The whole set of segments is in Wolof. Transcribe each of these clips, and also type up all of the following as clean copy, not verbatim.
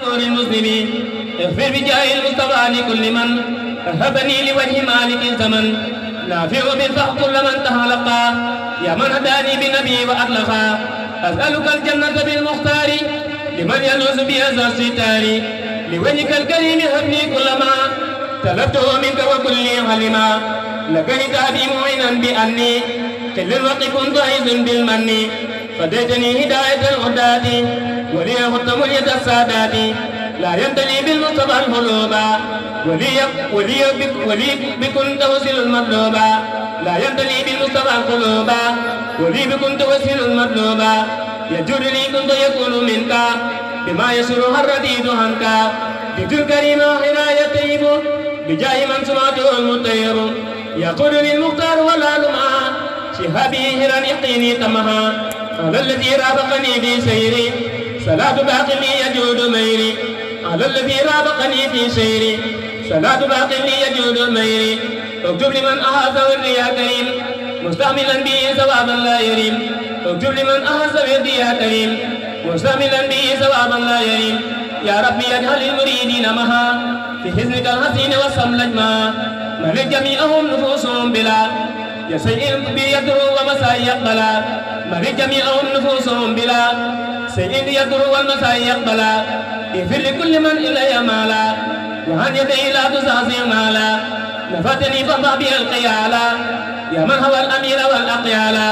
المسلمين اغفر بجاه المصطفى لكل من هبني لوجه مالك الزمن نافع بالفحق كل من تهلقا يا من هداني بنبي وأطلقا أسألك الجنة بالمختار لمن يلوز بهذا الستار لوجهك الكريم هب لي كل ما طلبته منك وكل علما لك كتابي معينا بأني قل الوقت كنت عيز بالمن فديتني هداية الهداة ولي ختم اليد السادات لا يمتلي بالمصطفى القلوبا ولي بكن توصل المطلوبا لا يمتلي بالمصطفى القلوبا ولي بكن توصل المطلوبا يجرني كنت يكون منك بما يسرها الرديد عنك بك الكريم حين يطيب بجاه من سمعته المطير يقول للمختار ولا لما شهابي هرا يقيني تمها على الذي رافقني في سيري صلاة باق لي يجود ميري على الذي رافقني في سيري صلاة باق لي يجود ميري اكتب لمن أحاز وردي يا كريم مستعملا به ثوابا لا يريم اكتب لمن أحاز وردي يا كريم مستعملا به ثوابا لا يريم يا ربي اجعل المريدين مها في حزنك الحسين والسملج ما ملك جميعهم نفوسهم بلا يسيء بيدر ومساء يقبلا ملك جميعهم نفوسهم بلا سيد يدر والمساء يقبلا اغفر لكل من إلي مالا وعن يدي لا تزعزع مالا نفتني فضع بي القيالا يا من هو الأمير والأقيالا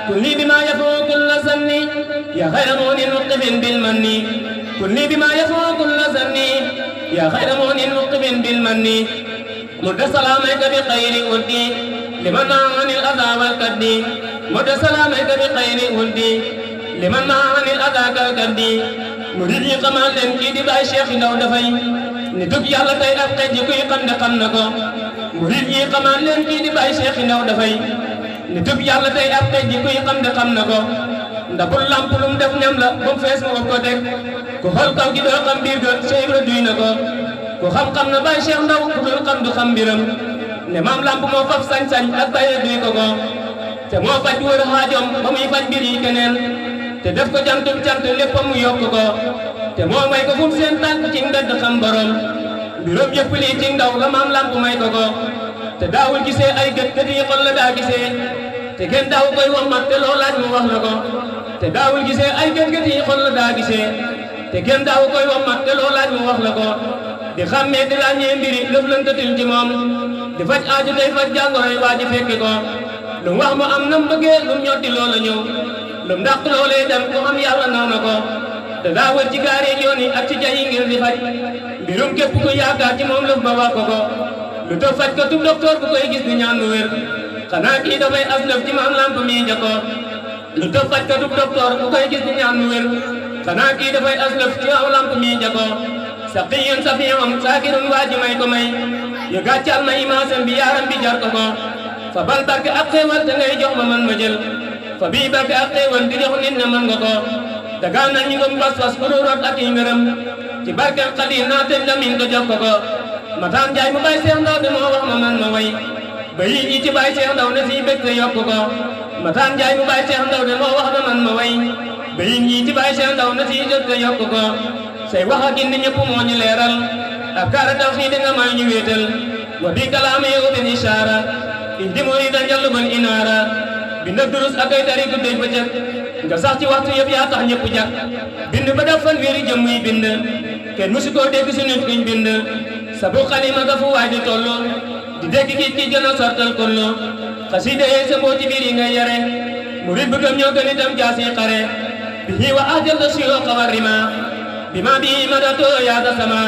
كلي بما يفوق كل سني يا خير مون مقف بالمن كلي بما يفوق كل سني يا خير مون مقف بالمن مد سلامك بخير ودي لمن عن الأذى والكدي مد سلامك بخير ودي لمن عن الأذى والكدي murid yi xamal leen kii di Baay Cheikh Ndaw dafay ni dug yàlla tey ab xeej ji kuy xam ne xam na ko murid yi xamal leen kii di Baay Cheikh Ndaw dafay ni dug yàlla tey ab xeej ji kuy xam ne xam na ko ndabul lamp lum def nem la ba mu fees mu ko teg ku xool kaw gi doo xam biir ga Cheikh Ibra duy na ko ku xam-xam na Baay Cheikh Ndaw ku dul xam du xam mbiram ne maam lamp moo faf sañ-sañ ak baye duy ko ko te moo faj wër xaajom ba muy faj mbir yi keneen te def ko jantum cant lépp mu yokk ko te moo may ko fum seen tànk ci mbedd xam borom mbiram yëpp lii ci ndaw la maam lamp may ko ko te daawul gisee ay gët gët yi xol la daa gisee te kenn daaw koy wammat te loo laaj mu wax la ko te daawul gisee ay gët gët yi xol la daa gisee te kenn daaw koy wammat te loo laaj mu wax la ko di xàmmee di ràññee mbiri lëf lëntatil ci moom di faj aaju tey faj jàngoroy waa ji fekke ko lu mu wax mu am nam bëggee lu mu ñoddi loola ñëw lu mu dàq loolee dem ku xam yàlla naw na ko te daa wër ci gaari yoon yi ak ci jayi ngir di faj mbirum képp ku yaakaar ci moom lëf ba wax ko lu tax faj ko tub docteur bu koy gis di ñaan mu wér xanaa kii dafay aslëf ci maam lamp mi njëkko lu tax faj ko tub docteur bu koy gis di ñaan mu wér xanaa kii dafay aslëf ci maam lamp mi njëkko saqiyun safiyun saakirun waa ji may ko may yu gàccal ma imaasam bi yaaram bi jar ko fa bal barke ak xéewal te ngay jox ma man ma jël fa bii barke ak xéewal di jox nit na mën nga ko dagaan na ñu ngëm pas-pas ku root ak yi ngërëm ci barke Xaadim naa tëj la min ko jox ko Mataan Njaay mu Baay Seex Ndaw de moo wax ma man ma way ba yi ci Baay Seex Ndaw ne fii bég te yokk ko Mataan Njaay mu Baay Seex Ndaw de moo wax ma man ma way ba yi ci Baay Seex Ndaw ne fii bég te yokk ko say wax ak indi ñëpp moo ñu leeral ak kaara taw fii di nga may ñu wéetal wa bi kalaame yow bin ishaara indi muridan jalluban inaara bind durus ak ay tari guddeeg bëccëg nga sax ci waxtu yëpp yaa tax ñëpp jag bind ba def fanweeri jëm muy bind kenn musu koo dégg si nit kuñ bind sabu xalima nga fu waay di tollu di dégg kiit ki gën a sortal kollu xasida yee sa mbooti biir yi ngay yare murid bëggam ñoo gën itam jaasi xare bihi wa ahjal da siyo xawar rima bima bii madato yaada sama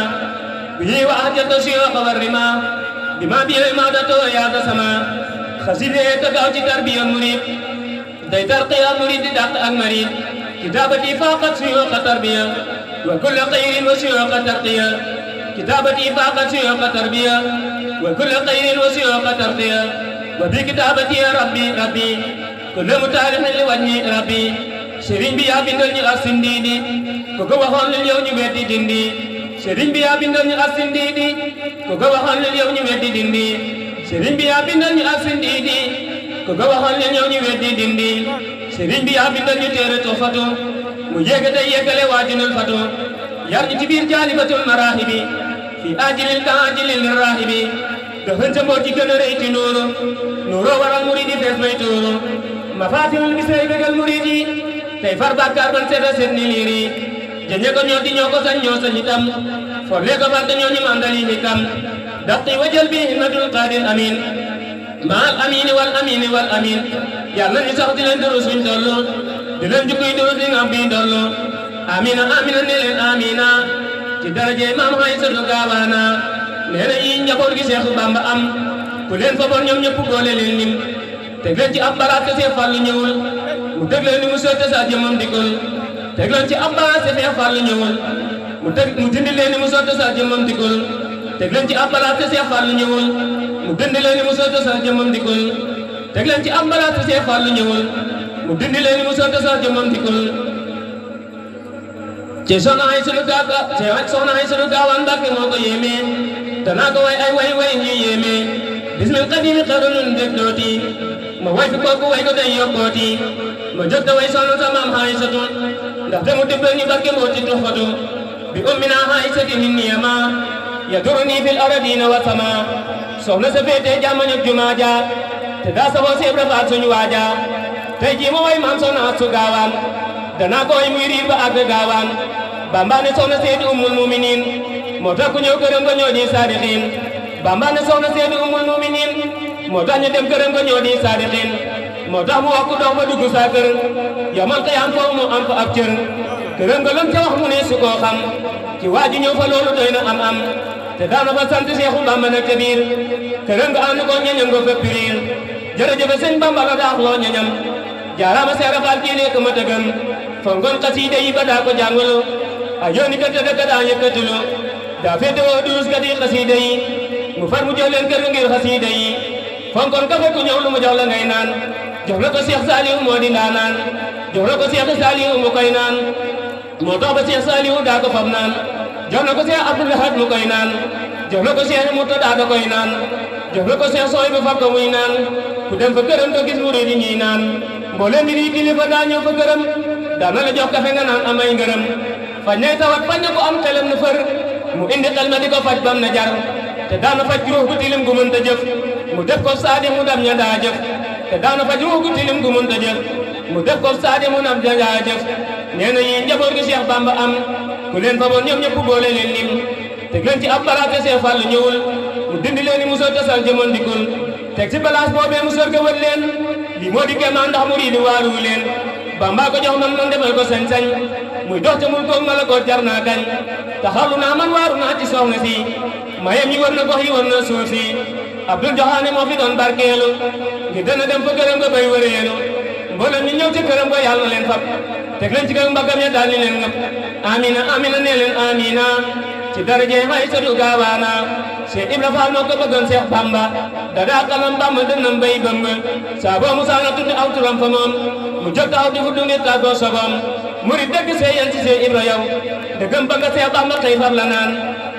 bihi wa ahjal da siyo xawar rima bima bii madato yaada sama xasida yee ka gaaw ci tarbiya murid day tarqiya murid di dàq ak marid kitaabati faqat suyuqa tarbiya wa kullu xayrin wa suyuqa tarqiya kitaabati faqat suyuqa tarbiya wa kullu xayrin wa suyuqa tarqiya wa bi kitaabati ya rabbi kullu mutaalixin li wajhi rabbi sëriñ bi yaa bindal ñu as sindiidi ku ko waxoon lu yow ñu weddi dindi sëriñ bi yaa bindal ñu as sindiidi ku ko waxoon lu yow ñu weddi dindi sëriñ bi yaa bindal ñu as sindiidi ku ko waxoon lu yow ñu weddi dindi sëriñ bi yaa bindal ñu téere Tuhfatu mu yéega tey yeggale waajinul fatu yar ñu ci biir jaalibatul maraahibi fi ajilil ka ajilil raahibi dëxën sa mboot ci gën a rëy ci nuuru nuuroo waral murid yi fees may tuuru mafaatihul bisray bégal murid yi tey far bàkkaar ban seeta seet ni liir yi jëñe ko ñoo di ñoo ko sañ ñoo sañ itam forlee ko fàtte ñoo ñu mandal yi hikam daqi wajal bi himmatul qaadir amin maal amini wal amini wal amin yàlla ñu sax di leen duru suñ tollu di leen jukkuy duru di ngam bi dollu amina amina ne leen amina ci daraje maam Aysatu Gaawaana nee na yi njaboot gi Seexu Bamba am ku leen fa bon ñoom ñëpp boole leen lim teg leen ci ab baraat te Seex Fallu ñëwul mu teg leen ni mu sotte sa jëmam dikul teg leen ci ab baraat te Seex Fallu ñëwul mu dindi leen ni mu sotte sa jëmam dikul teg leen ci ab baraat te Seex Fallu ñëwul mu dindi leen ni mu sotte sa jëmam dikul teg leen ci ab baraat te Seex Fallu ñëwul mu dindi leen ni mu sotte sa jëmam dikul ci soxna Aysatu Gaawaan Mbàkke moo ko yéeme danaa ko way ay way ñuy yéeme bismil qadimi xarunun dég dooti ma way fi kooku way ko day yokkooti ma jot da way soxna sa maam Aysatu ndaxte mu dibbal ñu Mbàkke moo ci tuxfatu bi ummina Aysati min niyama yaduruni fil aradina wa sama soxna sa féete jàmmañ ak jumaa ja te daa saxoo si Ibra Faal suñu waaja tey jii ma way maam soxna Astu Gaawaan danaa ko way muy riir ba àgg gaawaan Bamba ne soxna Seydi Ummul Muminin moo tax ku ñëw këram nga ñoo di saadixiin Bamba ne soxna Seydi Ummul Muminin moo tax ñu dem këram nga ñoo di saadixiin moo tax mu wax ku dox ba dugg saa kër yamal qiyaam foofu mu am fa ab cër këram nga lam ca wax mu ne su koo xam ci waa ji ñëw fa loolu doy na am te daana fa sant Seexu Bamba nag ca biir këram nga ànd ko ñeñam nga fépp riir jërëjëf sëñ Bamba la daax loo ñeñam jaaraama Seera Faal kii nekk ma tëgëm fonkoon xasiida yi ba daa ko jàngalu a yooni ka tëdd ka daa yëkkatulu daa féetewoo duus ka di xasiida yi mu far mu jox leen kër ngir xasiida yi fonkoon ka fekk ñëw lu mu jox la ngay naan jox na ko Seex Saalihu moo di ndaanaan jox na ko Seex Saalihu mu koy naan moo tax ba Seex Saalihu daa ko fab naan jox na ko Seex Abdul Ahad mu koy naan jox na ko Seex Murtadaa da koy naan jox na ko Seex Sooy bu fab ko muy naan ku dem fa këram ko gis murid yi ñuy naan mboolem bi di kilifa daa ñëw fa këram daana la jox kafe nga naan amay ngërëm faj nay tawat faj na ko am xelam na fër mu indi xel ma di ko faj bam na jar te daana faj ruux gu tilim gu mënta jëf mu def ko saadi mu dam ña daa jëf te daana faj ruux gu tilim gu mënta jëf mu def ko saadi mu dam ña daa jëf nee na yi njaboot gi Seex Bamba am ku leen fa boon ñoom ñëpp boole leen lim teg leen ci ab baraate Seex Fallu ñëwul mu dindi leen ni mu sotta sal jëmoon dikul teg ci balaas boobee mu sorga wët leen lii moo di kéemaan ndax mu riidi waaru leen Bamba ko jox man defal ko sañ-sañ muy dox ca mul koog mala ko jar naa gañ taxawlu naa man waaru naa ci soxna si mayem yi war na gox yi war na suuf si Abdul Joxaane moo fi doon barkeelu ngir dana dem fa këram nga bay wëreelu mboolem ñi ñëw ci këram nga yàlla na leen fab teg leen ci kaw mbaggam ya daal ni leen ngëp amina amina nee leen amina ci daraje Aysatu Gaawaana Seex Ibra Faal moo ko bëggoon Seex Bamba dadaa kalam Bamba dënnam bay bëmb saa boo mu saana tuddi aw turam fa moom mu jóg taxaw di fuddu ngir tàggoo sobam murid dëgg seeyal ci Seex Ibra yow dëggam ba nga Seex Bamba xëy far la naan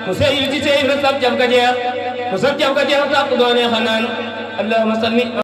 ku seeyul ci Seex Ibra sab jaf ka jeex ku sab jaf ka jeex tàpp doo neexa naan allahumma salli